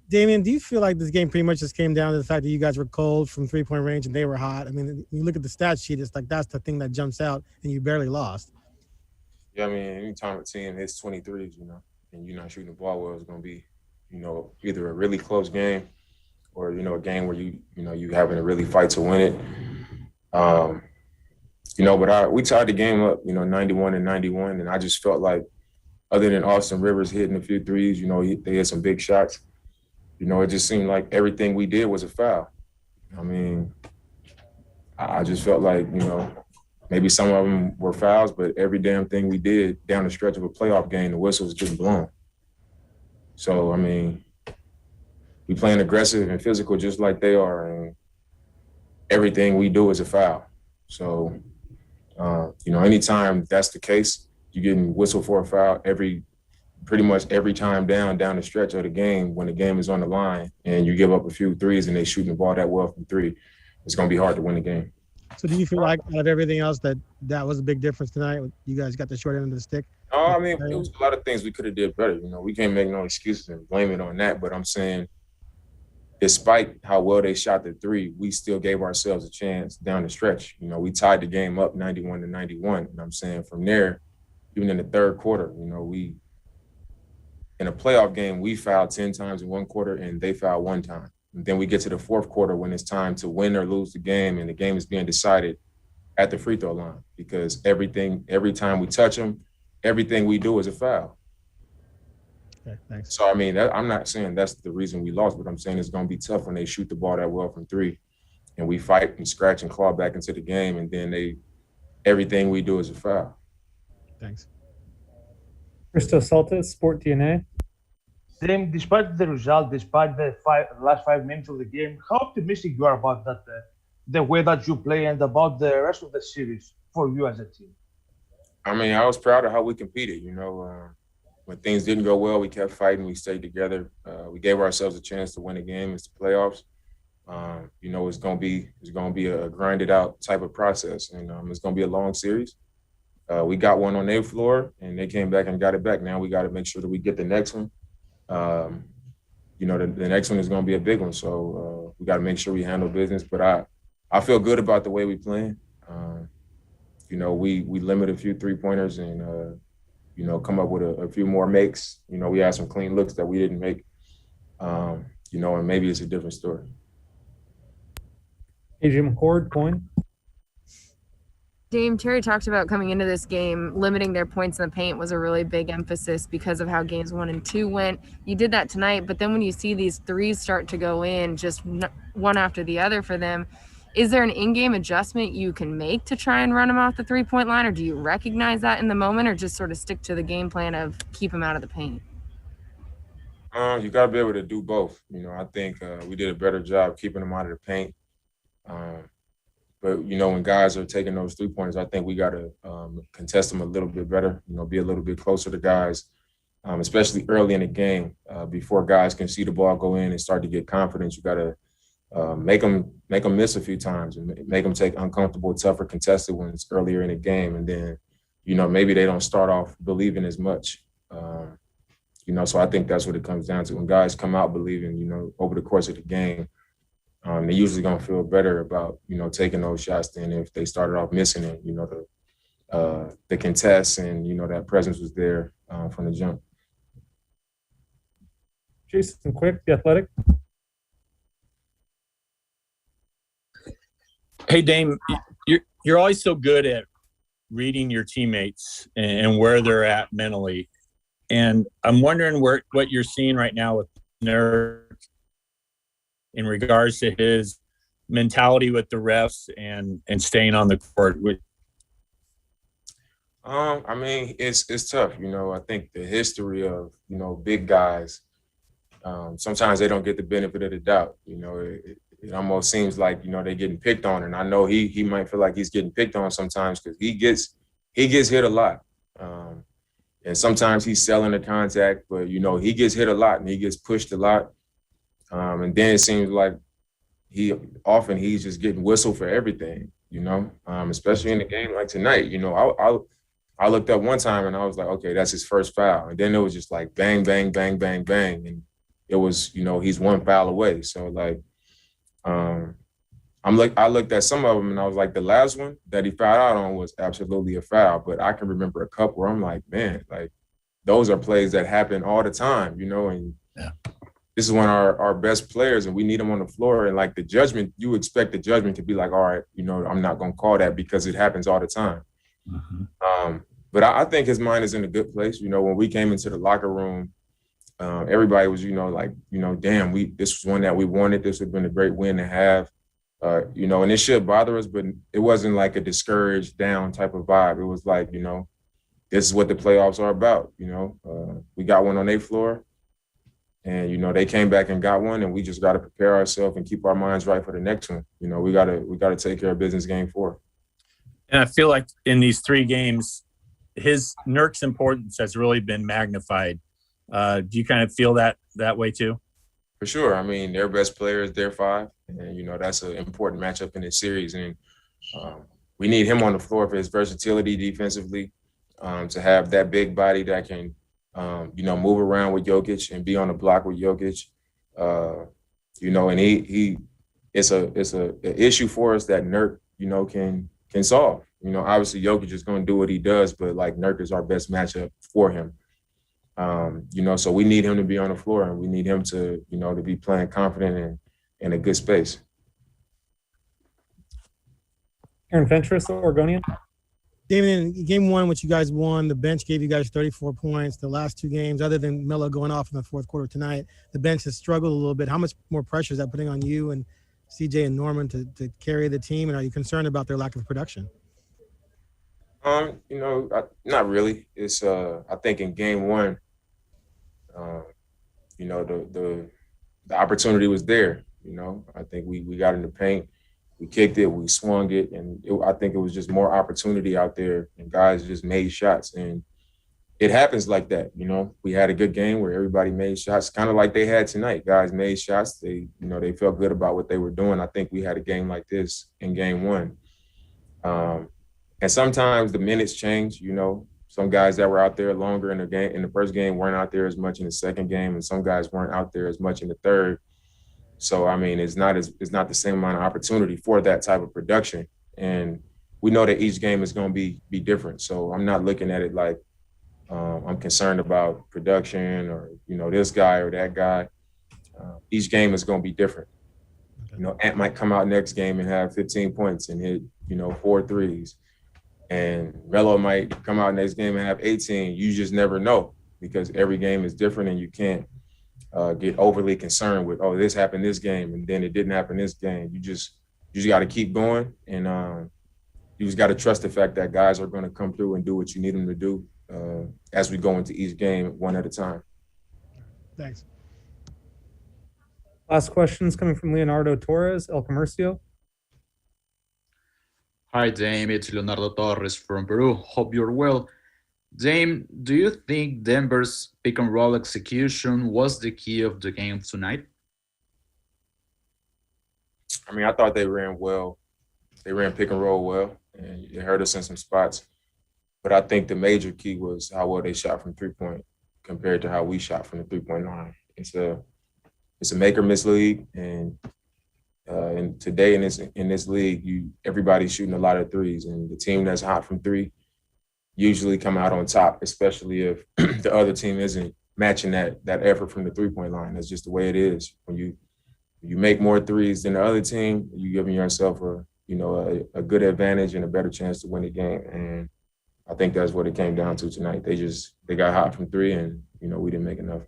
Damian, do you feel like this game pretty much just came down to the fact that you guys were cold from 3 point range and they were hot? I mean, when you look at the stat sheet, it's like that's the thing that jumps out, and you barely lost. Yeah, I mean, anytime a team hits 23s, and you're not shooting the ball well, it's going to be, either a really close game or, a game where you having to really fight to win it. Um, but we tied the game up, 91 and 91, and I just felt like other than Austin Rivers hitting a few threes, they had some big shots. It just seemed like everything we did was a foul. I mean, I just felt like, maybe some of them were fouls, but every damn thing we did down the stretch of a playoff game, the whistle was getting blown. So, I mean, we playing aggressive and physical just like they are, and everything we do is a foul. So, anytime that's the case, you're getting whistled for a foul pretty much every time down the stretch of the game when the game is on the line and you give up a few threes and they shooting the ball that well from three, it's going to be hard to win the game. So, do you feel like out of everything else that was a big difference tonight? You guys got the short end of the stick. I mean, it was a lot of things we could have did better. We can't make no excuses and blame it on that. But I'm saying, despite how well they shot the three, we still gave ourselves a chance down the stretch. We tied the game up 91 to 91. And I'm saying from there, even in the third quarter, in a playoff game, we fouled 10 times in one quarter and they fouled one time. And then we get to the fourth quarter when it's time to win or lose the game and the game is being decided at the free throw line because every time we touch them, everything we do is a foul. Okay, thanks. So, I mean, I'm not saying that's the reason we lost, but I'm saying it's going to be tough when they shoot the ball that well from three and we fight and scratch and claw back into the game and then everything we do is a foul. Thanks. Christo Saltis, Sport DNA. Dame, despite the result, despite the last 5 minutes of the game, how optimistic you are about that, the way that you play and about the rest of the series for you as a team? I mean, I was proud of how we competed. When things didn't go well, we kept fighting. We stayed together. We gave ourselves a chance to win a game. It's the playoffs. It's gonna be a grinded out type of process, and it's gonna be a long series. We got one on their floor, and they came back and got it back. Now we got to make sure that we get the next one. The next one is going to be a big one. So we got to make sure we handle business. But I feel good about the way we playing. We limit a few 3-pointers and, come up with a few more makes. We had some clean looks that we didn't make, and maybe it's a different story. Adrian McCord, Coin. Dame, Terry talked about coming into this game, limiting their points in the paint was a really big emphasis because of how games 1 and 2 went. You did that tonight, but then when you see these threes start to go in, just one after the other for them, is there an in-game adjustment you can make to try and run them off the 3-point line, or do you recognize that in the moment, or just sort of stick to the game plan of keep them out of the paint? You got to be able to do both. I think we did a better job keeping them out of the paint. But, when guys are taking those 3-pointers, I think we got to contest them a little bit better, be a little bit closer to guys, especially early in the game before guys can see the ball go in and start to get confidence. You got to make them miss a few times and make them take uncomfortable, tougher contested ones earlier in the game. And then, maybe they don't start off believing as much. So I think that's what it comes down to. When guys come out believing, over the course of the game, they're usually going to feel better about, taking those shots than if they started off missing it, the contests and, that presence was there from the jump. Jason Quick, The Athletic. Hey, Dame, you're always so good at reading your teammates and where they're at mentally. And I'm wondering what you're seeing right now with Nerk in regards to his mentality with the refs and staying on the court. I mean, it's tough. I think the history of, big guys, sometimes they don't get the benefit of the doubt. It almost seems like, they're getting picked on. And I know he might feel like he's getting picked on sometimes because he gets hit a lot. And sometimes he's selling the contact, but, he gets hit a lot and he gets pushed a lot. And then it seems like he's just getting whistled for everything, especially in a game like tonight. I looked up one time and I was like, okay, that's his first foul. And then it was just like bang, bang, bang, bang, bang. And it was, you know, he's one foul away. So like, I looked at some of them and I was like, the last one that he fouled out on was absolutely a foul. But I can remember a couple where I'm like, man, like those are plays that happen all the time, you know, and this is one of our best players and we need him on the floor. And like the judgment, you expect the judgment to be like, all right, you know, I'm not going to call that because it happens all the time. But I think his mind is in a good place. You know, when we came into the locker room, everybody was, you know, like, you know, damn, this was one that we wanted. This would have been a great win to have. You know, and it should bother us, but it wasn't like a discouraged down type of vibe. It was like, you know, this is what the playoffs are about. You know, we got one on their floor and, you know, they came back and got one and we just got to prepare ourselves and keep our minds right for the next one. You know, we got to take care of business game 4. And I feel like in these 3 games, Nerk's importance has really been magnified. Do you kind of feel that way too? For sure. I mean, their best player is their 5. And, you know, that's an important matchup in this series. And we need him on the floor for his versatility defensively, to have that big body that can, you know, move around with Jokic and be on the block with Jokic. You know, and it's an issue for us that Nerk, you know, can solve. You know, obviously Jokic is going to do what he does, but like Nerk is our best matchup for him. You know, so we need him to be on the floor and we need him to, you know, to be playing confident and in a good space. Aaron Fentress, Oregonian. Damian, game 1, which you guys won, the bench gave you guys 34 points. The last 2 games, other than Melo going off in the fourth quarter tonight, the bench has struggled a little bit. How much more pressure is that putting on you and CJ and Norman to carry the team? And are you concerned about their lack of production? You know, not really. It's I think in game 1, you know, the opportunity was there. You know, I think we got in the paint, we kicked it, we swung it, and I think it was just more opportunity out there, and guys just made shots. And it happens like that. You know, we had a good game where everybody made shots, kind of like they had tonight. Guys made shots. They, you know, they felt good about what they were doing. I think we had a game like this in game 1. And sometimes the minutes change. You know, some guys that were out there longer in the first game weren't out there as much in the second game, and some guys weren't out there as much in the third. So I mean, it's not the same amount of opportunity for that type of production, and we know that each game is going to be different. So I'm not looking at it like I'm concerned about production or, you know, this guy or that guy. Each game is going to be different. You know, Ant might come out next game and have 15 points and hit, you know, 4 threes. And Melo might come out next game and have 18. You just never know because every game is different and you can't get overly concerned with, oh, this happened this game and then it didn't happen this game. You just got to keep going and you just got to trust the fact that guys are going to come through and do what you need them to do as we go into each game one at a time. Thanks. Last question is coming from Leonardo Torres, El Comercio. Hi, Dame. It's Leonardo Torres from Peru. Hope you're well. Dame, do you think Denver's pick and roll execution was the key of the game tonight? I mean, I thought they ran well. They ran pick and roll well, and it hurt us in some spots. But I think the major key was how well they shot from 3-point compared to how we shot from the 3-point line. It's a make or miss league, and today in this league, everybody's shooting a lot of threes, and the team that's hot from 3 usually come out on top, especially if the other team isn't matching that effort from the 3-point line. That's just the way it is. When you make more threes than the other team, you're giving yourself a good advantage and a better chance to win the game. And I think that's what it came down to tonight. They got hot from 3, and we didn't make enough.